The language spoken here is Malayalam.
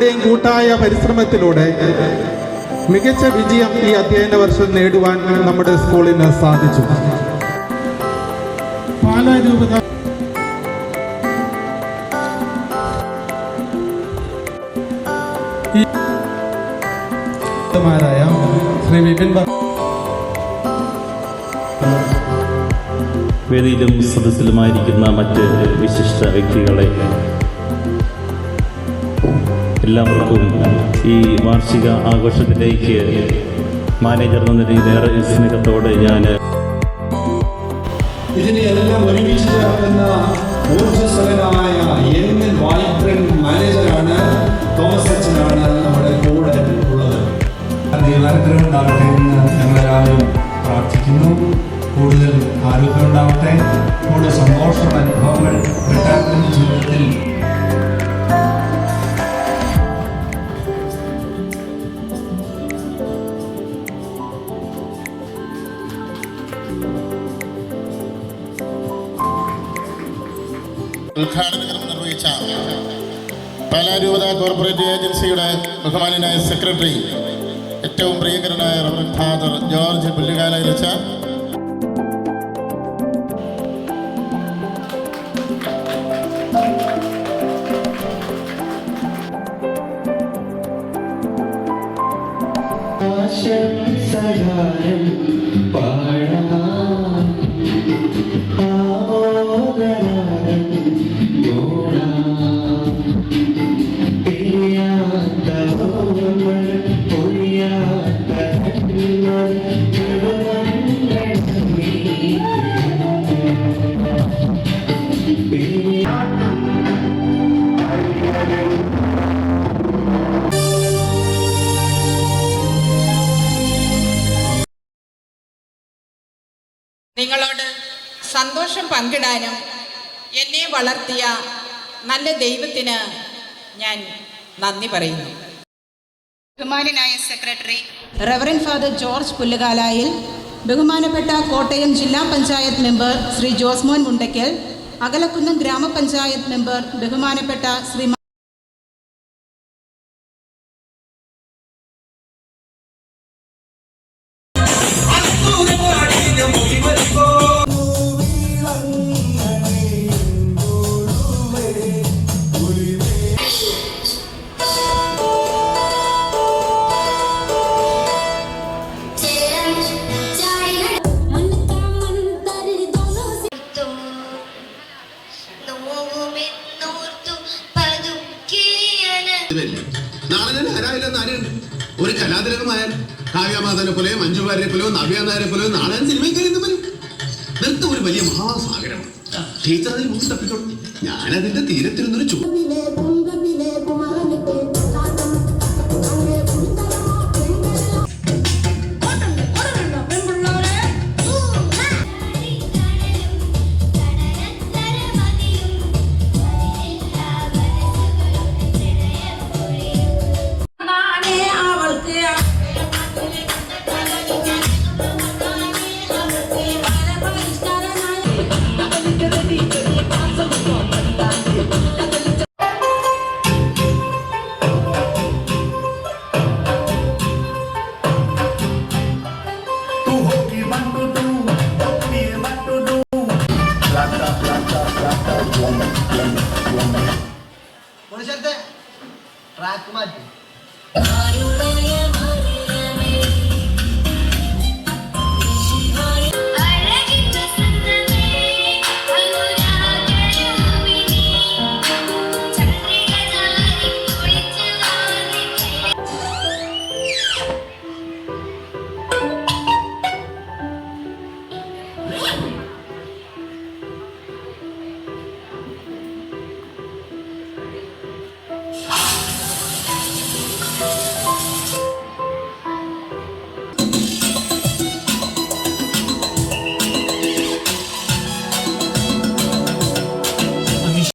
ഓരോരുത്തരുടെയും കൂട്ടായ പരിശ്രമത്തിലൂടെ മികച്ച വിജയം ഈ അധ്യയന വർഷം നേടുവാൻ നമ്മുടെ സ്കൂളിന് സാധിച്ചു. പാലാ രൂപത ശ്രീ വിപിൻ വേദിയിലും സദസ്സിലുമായിരിക്കുന്ന മറ്റ് വിശിഷ്ട വ്യക്തികളെ എല്ലാവർക്കും ഈ വാർഷിക ആഘോഷത്തിലേക്ക് മാനേജർ എന്ന നിലയിലേറെ സ്നേഹത്തോടെ ഞാൻ ഇതിനെയെല്ലാം ഒരുമിച്ച് ചേർക്കുന്ന ഊർജ്ജസ്വലനായ യങ് വൈബ്രന്റ് മാനേജറാണ് തോമസ് അച്ഛനാണ് നമ്മുടെ കൂടെ ഉള്ളത്. ദൈവാനുഗ്രഹം ഉണ്ടാവട്ടെ എന്ന് ഞങ്ങളെല്ലാവരും പ്രാർത്ഥിക്കുന്നു. കൂടുതൽ ആരോഗ്യം ഉണ്ടാവട്ടെ, കൂടുതൽ സന്തോഷ അനുഭവങ്ങൾ റിട്ടയർമെന്റ് ജീവിതത്തിൽ ഉദ്ഘാടന കർമ്മം നിർവഹിച്ച പാലാ രൂപത കോർപ്പറേറ്റ് ഏജൻസിയുടെ ബഹുമാന്യനായ സെക്രട്ടറി, ഏറ്റവും പ്രിയങ്കരനായ റവറൻഡ് ഫാദർ ജോർജ് പുല്ലുകാലയിലച്ച, നിങ്ങളോട് സന്തോഷം പങ്കിടാനും എന്നെ വളർത്തിയ നല്ല ദൈവത്തിന് ഞാൻ നന്ദി പറയുന്നു. ബഹുമാനായ secretary reverend father George Pullukalayil, ബഹുമാനപ്പെട്ട കോട്ടയം ജില്ലാ പഞ്ചായത്ത് മെമ്പർ ശ്രീ ജോസ്മോൻ മുണ്ടയ്ക്കൽ, അകലക്കുന്നം ഗ്രാമപഞ്ചായത്ത് മെമ്പർ ബഹുമാനപ്പെട്ട ശ്രീ നാളെ ഞാൻ ആരായില്ലെന്ന് ആരുണ്ട്. ഒരു കലാതിലകമായാൽ കാവ്യമാധവനെ പോലെയോ മഞ്ജുവാരെ പോലെയോ നവ്യാനാരെ പോലെയോ നാളെ ഞാൻ സിനിമയിൽ കയറി വരും. നൃത്തം ഒരു വലിയ മഹാസാഗരമാണ്. ടീച്ചർ അതിൽ മുമ്പ് തപ്പിക്കോളൂ. ഞാനതിന്റെ തീരത്തിരുന്നൊരു ട്രാക്ക് മാറ്റി